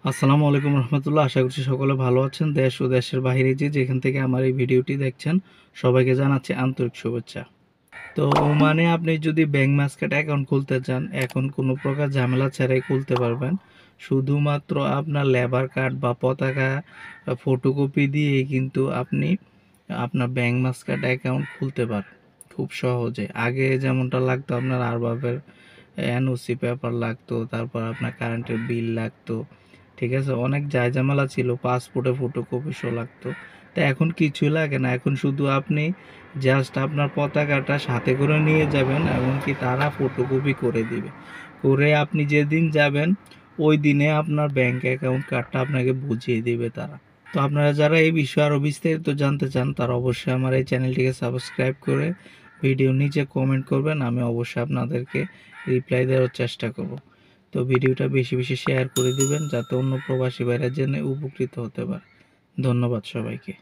আসসালামু আলাইকুম রহমতুল্লাহ। আশা করছি সকলে ভালো আছেন। দেশ ও দেশের বাইরে যেখান থেকে আমার এই ভিডিওটি দেখছেন সবাইকে জানাচ্ছি আন্তরিক শুভেচ্ছা। তো ওমানে আপনি যদি ব্যাংক মাস্কেট অ্যাকাউন্ট খুলতে চান, এখন কোনো প্রকার ঝামেলা ছাড়াই খুলতে পারবেন। শুধুমাত্র আপনার লেবার কার্ড বা পতাকা ফটোকপি দিয়েই কিন্তু আপনি আপনার ব্যাংক মাস্কেট অ্যাকাউন্ট খুলতে পারেন খুব সহজে। আগে যেমনটা লাগতো আপনার আরবাবের এনওসি পেপার লাগতো, তারপর আপনার কারেন্টের বিল লাগতো, ঠিক আছে, অনেক জায়জামেলা ছিল, পাসপোর্টে ফটোকপি শো লাগতো। তো এখন কিছুই লাগে না, এখন শুধু আপনি জাস্ট আপনার পতাকাটা সাথে করে নিয়ে যাবেন, এমনকি তারা ফটোকপি করে দিবে, করে আপনি যেদিন যাবেন ওই দিনে আপনার ব্যাংক অ্যাকাউন্ট কার্ডটা আপনাকে বুঝিয়ে দিবে তারা। তো আপনারা যারা এই বিষয়ে আরও বিস্তারিত জানতে চান তারা অবশ্যই আমার এই চ্যানেলটিকে সাবস্ক্রাইব করে ভিডিওর নিচে কমেন্ট করবেন, আমি অবশ্যই আপনাদেরকে রিপ্লাই দেওয়ার চেষ্টা করব। তো ভিডিওটা বেশি বেশি শেয়ার করে দিবেন যাতে অন্য প্রবাসী ভাইরা জেনে উপকৃত হতে পারে। ধন্যবাদ সবাইকে।